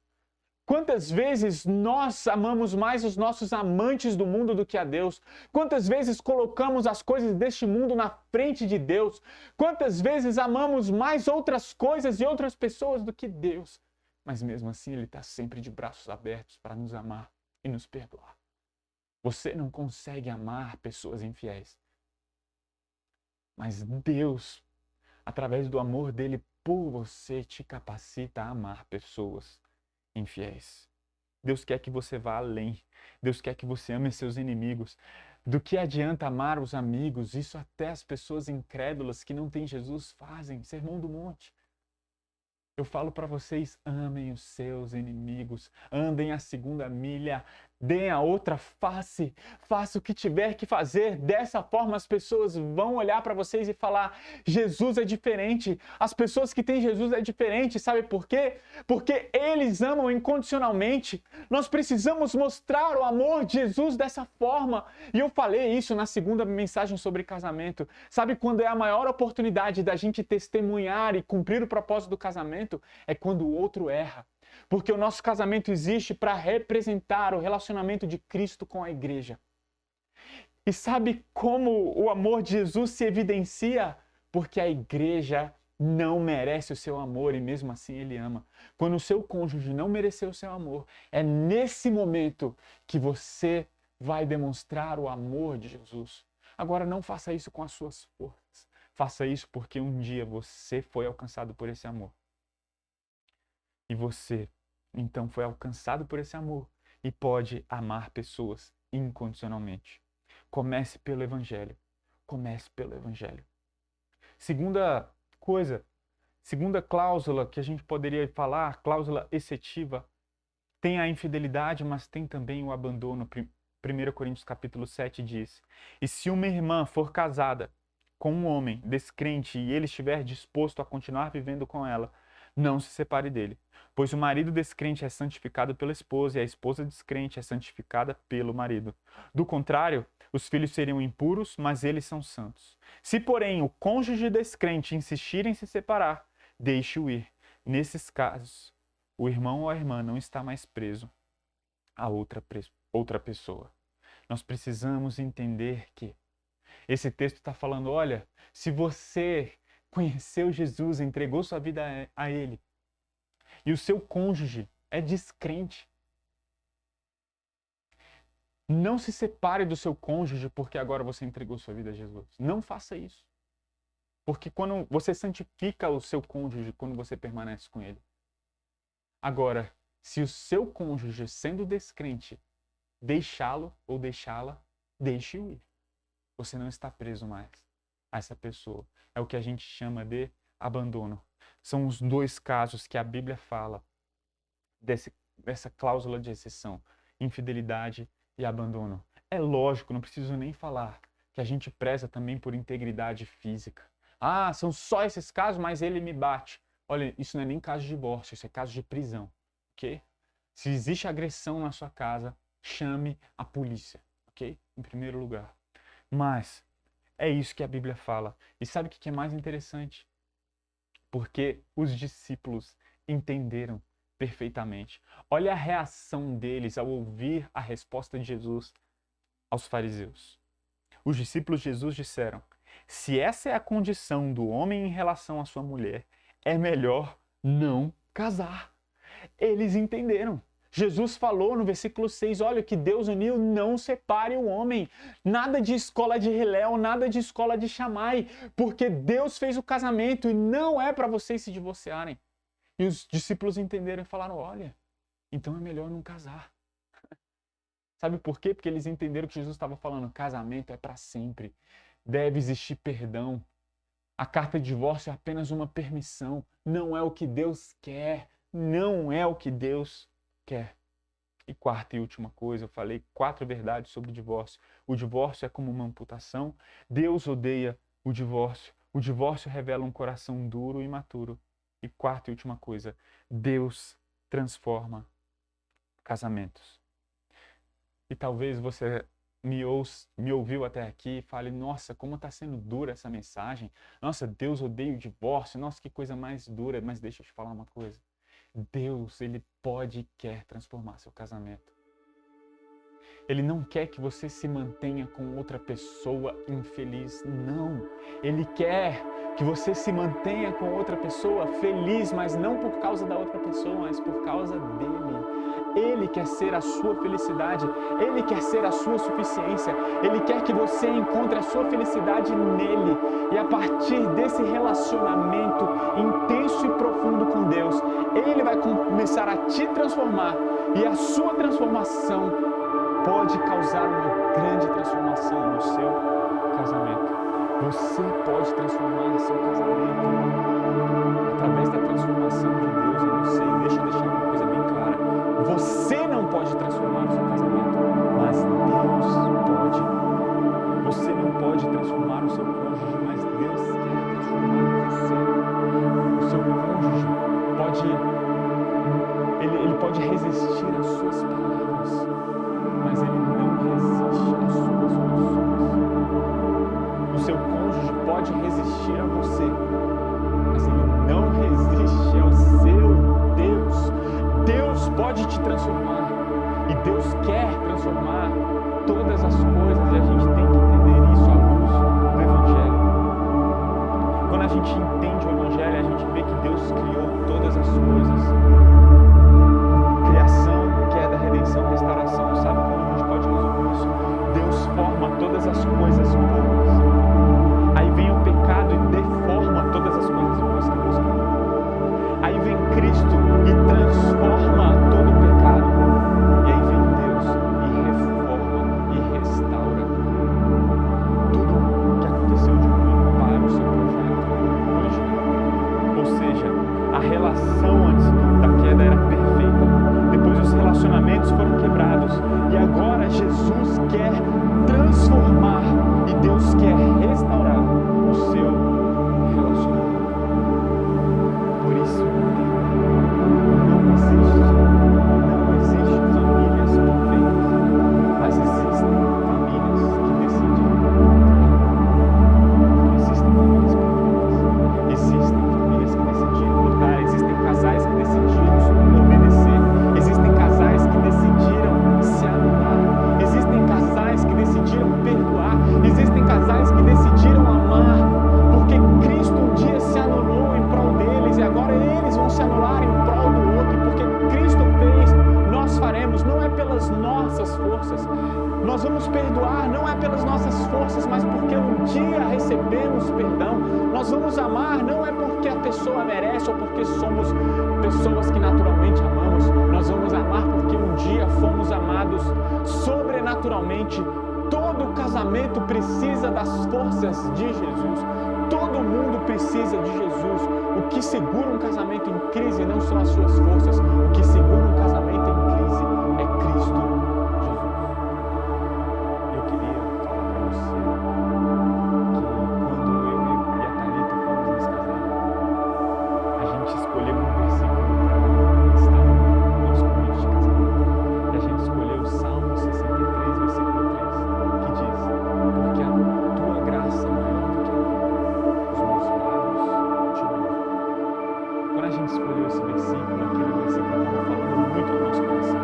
Quantas vezes nós amamos mais os nossos amantes do mundo do que a Deus? Quantas vezes colocamos as coisas deste mundo na frente de Deus? Quantas vezes amamos mais outras coisas e outras pessoas do que Deus? Mas mesmo assim Ele está sempre de braços abertos para nos amar e nos perdoar. Você não consegue amar pessoas infiéis. Mas Deus, através do amor dele por você, te capacita a amar pessoas infiéis. Deus quer que você vá além. Deus quer que você ame seus inimigos. Do que adianta amar os amigos? Isso até as pessoas incrédulas que não têm Jesus fazem. Sermão do Monte. Eu falo para vocês, amem os seus inimigos, andem a segunda milha, deem a outra face, faça o que tiver que fazer. Dessa forma as pessoas vão olhar para vocês e falar, Jesus é diferente. As pessoas que têm Jesus é diferente, sabe por quê? Porque eles amam incondicionalmente. Nós precisamos mostrar o amor de Jesus dessa forma. E eu falei isso na segunda mensagem sobre casamento. Sabe quando é a maior oportunidade da gente testemunhar e cumprir o propósito do casamento? É quando o outro erra. Porque o nosso casamento existe para representar o relacionamento de Cristo com a igreja. E sabe como o amor de Jesus se evidencia? Porque a igreja não merece o seu amor e mesmo assim ele ama. Quando o seu cônjuge não mereceu o seu amor, é nesse momento que você vai demonstrar o amor de Jesus. Agora não faça isso com as suas forças. Faça isso porque um dia você foi alcançado por esse amor. E você, então, foi alcançado por esse amor e pode amar pessoas incondicionalmente. Comece pelo Evangelho. Comece pelo Evangelho. Segunda coisa, segunda cláusula que a gente poderia falar, cláusula excetiva, tem a infidelidade, mas tem também o abandono. 1 Coríntios capítulo 7 diz, e se uma irmã for casada com um homem descrente e ele estiver disposto a continuar vivendo com ela, não se separe dele. Pois o marido descrente é santificado pela esposa e a esposa descrente é santificada pelo marido. Do contrário, os filhos seriam impuros, mas eles são santos. Se, porém, o cônjuge descrente insistir em se separar, deixe-o ir. Nesses casos, o irmão ou a irmã não está mais preso a outra pessoa. Nós precisamos entender que esse texto está falando, olha, se você conheceu Jesus, entregou sua vida a Ele, e o seu cônjuge é descrente, não se separe do seu cônjuge porque agora você entregou sua vida a Jesus. Não faça isso. Porque quando você santifica o seu cônjuge, quando você permanece com ele. Agora, se o seu cônjuge, sendo descrente, deixá-lo ou deixá-la, deixe-o ir. Você não está preso mais a essa pessoa. É o que a gente chama de abandono. São os dois casos que a Bíblia fala dessa cláusula de exceção, infidelidade e abandono. É lógico, não preciso nem falar, que a gente preza também por integridade física. Ah, são só esses casos, mas ele me bate. Olha, isso não é nem caso de divórcio, isso é caso de prisão, ok? Se existe agressão na sua casa, chame a polícia, ok? Em primeiro lugar. Mas é isso que a Bíblia fala. E sabe o que é mais interessante? Porque os discípulos entenderam perfeitamente. Olha a reação deles ao ouvir a resposta de Jesus aos fariseus. Os discípulos de Jesus disseram, se essa é a condição do homem em relação à sua mulher, é melhor não casar. Eles entenderam. Jesus falou no versículo 6, olha, que Deus uniu, não separe o homem. Nada de escola de Hillel, nada de escola de Shammai, porque Deus fez o casamento e não é para vocês se divorciarem. E os discípulos entenderam e falaram, olha, então é melhor não casar. Sabe por quê? Porque eles entenderam que Jesus estava falando, casamento é para sempre. Deve existir perdão. A carta de divórcio é apenas uma permissão. Não é o que Deus quer. Não é o que Deus quer. E quarta e última coisa, eu falei 4 verdades sobre o divórcio. O divórcio é como uma amputação. Deus odeia o divórcio. O divórcio revela um coração duro e imaturo. E quarta e última coisa, Deus transforma casamentos. E talvez você me ouviu até aqui e fale, nossa, como está sendo dura essa mensagem. Nossa, Deus odeia o divórcio. Nossa, que coisa mais dura. Mas deixa eu te falar uma coisa. Deus, Ele pode e quer transformar seu casamento. Ele não quer que você se mantenha com outra pessoa infeliz, não. Ele quer que você se mantenha com outra pessoa feliz, mas não por causa da outra pessoa, mas por causa dele. Ele quer ser a sua felicidade, Ele quer ser a sua suficiência, Ele quer que você encontre a sua felicidade nele. E a partir desse relacionamento intenso e profundo com Deus, Ele vai começar a te transformar e a sua transformação pode causar uma grande transformação no seu casamento. Você pode transformar seu casamento através da transformação de Deus em você. E deixa eu deixar uma coisa bem clara. Você não pode transformar o seu casamento, mas Deus pode. Você não pode transformar o seu cônjuge, mas Deus quer transformar você. O seu cônjuge pode resistir às suas palavras, mas ele não resiste às suas orações. O seu cônjuge pode resistir a você, mas ele não resiste ao seu Deus. Deus pode te transformar e Deus quer transformar todas as coisas e a gente tem que entender isso à luz do Evangelho. Quando a gente entende o Evangelho, a gente vê que Deus criou todas as coisas. Criação, queda, redenção, restauração. Sabe como a gente pode resolver isso? Deus forma todas as coisas boas. Aí vem o pecado e deforma todas as coisas boas que Deus criou. Aí vem Cristo e transforma todo o pecado. E aí vem Deus e reforma e restaura tudo que aconteceu de ruim para o seu projeto original. Ou seja, a relação antes da queda era perfeita. Depois os relacionamentos foram quebrados. E agora Jesus quer transformar e Deus quer restaurar o seu relacionamento. Por isso, não existe famílias perfeitas, mas existem famílias que decidem. Existem famílias perfeitas, existem famílias que decidiram lutar, existem casais que decidiram obedecer, existem casais que decidiram se anular, existem casais que decidiram perdoar, existem casais que decidiram amar, porque Cristo um dia se anulou em prol deles e agora eles vão se anular em prol do outro, porque Cristo fez, nós faremos, não é pelas nossas forças. Nós vamos perdoar, não é pelas nossas forças, mas porque um dia recebemos perdão. Nós vamos amar, não é porque a pessoa merece ou porque somos pessoas que naturalmente amamos. Nós vamos amar porque um dia fomos amados sobrenaturalmente. Todo casamento precisa das forças de Jesus. Todo mundo precisa de Jesus. O que segura um casamento em crise não são as suas forças. O que segura um casamento em crise é Cristo Jesus. Eu queria falar para você que quando eu e a Thalita fomos nos casar, a gente escolheu um versículo para estar no nosso convite de casamento. E a gente escolheu o Salmo 63, versículo 3, que diz: porque a tua graça é maior do que a vida, os meus lábios te louvam. Quando a gente escolheu esse versículo, aquele versículo estava falando muito ao nosso coração.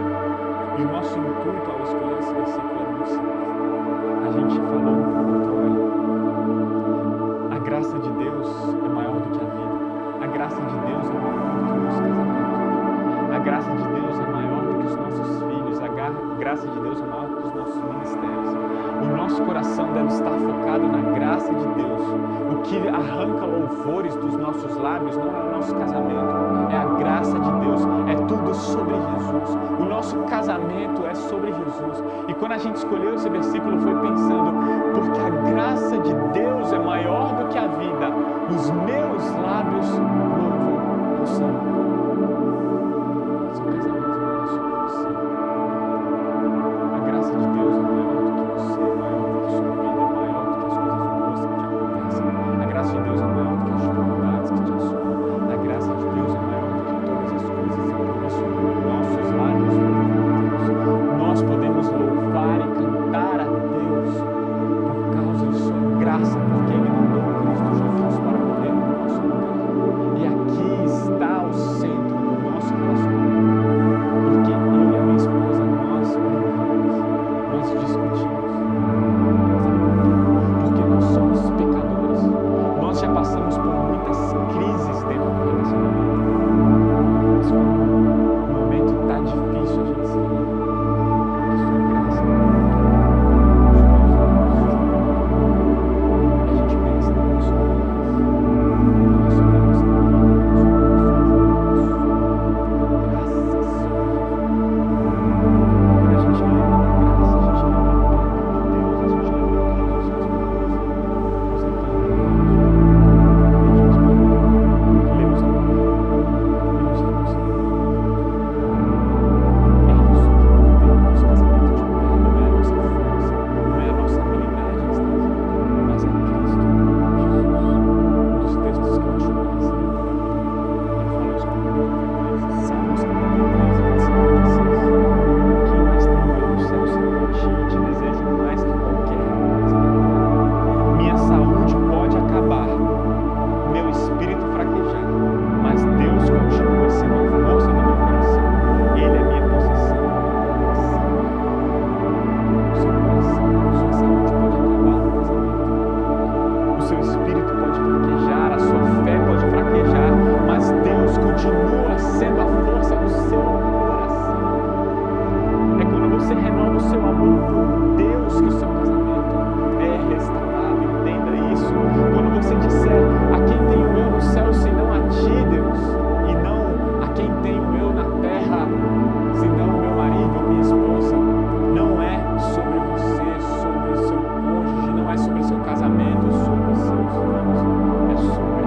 E o nosso intuito ao escolher esse versículo era muito simples. A gente falou olha, a graça de Deus é maior do que a vida. A graça de Deus é maior do que o nosso casamento. A graça de Deus é maior do que os nossos filhos. A graça de Deus é maior do que os nossos ministérios. O nosso coração deve estar focado na graça de Deus. O que arranca louvores dos nossos lábios não é o nosso casamento, é a graça de Deus, é tudo sobre Jesus. O nosso casamento é sobre Jesus. E quando a gente escolheu esse versículo, foi pensando, porque a graça de Deus é maior do que a vida. Os meus lábios louvam o Senhor. Seu casamento não é sobre você. A graça de Deus é maior do que você, maior do que sua vida, maior do que as coisas boas que te acontecem. A graça de Deus é maior do que as dificuldades que te assolam. A graça de Deus é maior do que todas as coisas, e por isso nossos lábios louvam a Deus. Nós podemos louvar e cantar a Deus por causa de sua graça, porque Ele mandou Cristo Jesus para morrer no nosso lugar. E aqui está o centro do nosso relacionamento, porque eu e a minha esposa, nós brigamos, nós discutimos, porque nós somos pecadores. Nós já passamos por muitas crises dentro do relacionamento. Mas quando o momento está difícil, a gente se lembra que sua graça é maior. E a gente pensa no nosso Deus, na nossa vida, graça só. Quando a gente lembra da graça, a gente lembra do perdão de Deus, a gente lembra do que Jesus fez por nós. Nós entramos no lemos a palavra, lemos a música. É isso que mantém o nosso casamento de pé, não é a nossa força, não é a nossa habilidade em estar junto, mas é Cristo, Jesus. Um dos textos que eu acho mais lindo da Bíblia, ele fala isso comigo uma vez, Salmo 73, 26. Que mais tenho eu no céu senão a ti, te desejo mais que qualquer coisa. Minha saúde pode acabar, meu espírito fraquejar, mas Deus continua sendo a força do meu coração. Ele é minha possessão. O seu coração, sua saúde pode acabar no casamento. O seu espírito pode fraquejar, a sua fé pode fraquejar, mas Deus continua sendo a força do seu coração. É quando você renova o seu amor por Deus que o seu casamento é restaurado. Entenda isso. Quando você disser a quem tenho eu no céu senão a ti, Deus, e não a quem tenho eu na terra senão meu marido ou minha esposa, não é sobre você, sobre o seu cônjuge, não é sobre o seu casamento, sobre os seus filhos, é sobre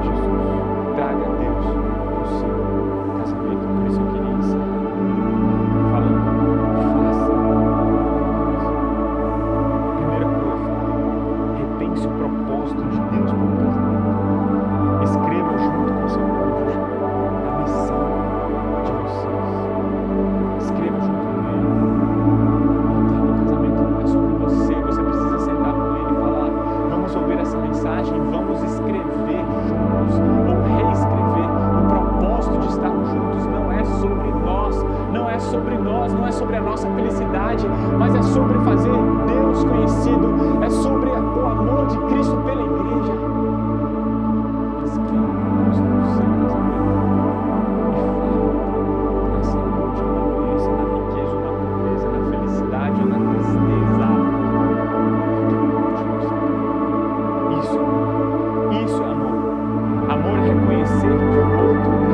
Jesus. Traga Deus no seu casamento. Por isso eu queria encerrar falando, faça uma coisa. Primeira coisa, repense o propósito de Deus para o casamento. Escreva junto com seu cônjuge a missão de vocês. Escreva junto com ele. Entenda, o casamento não é sobre você. Você precisa sentar com ele e falar: vamos ouvir essa mensagem, vamos escrever juntos, ou reescrever. O propósito de estarmos juntos não é sobre nós, não é sobre nós, não é sobre a nossa felicidade, mas é sobre fazer Deus conhecido, é sobre o amor de Cristo pela igreja. Escreva no seu casamento e fale na saúde, na doença, na riqueza, na pobreza, na felicidade ou na tristeza. Isso é amor. Amor é reconhecer que o outro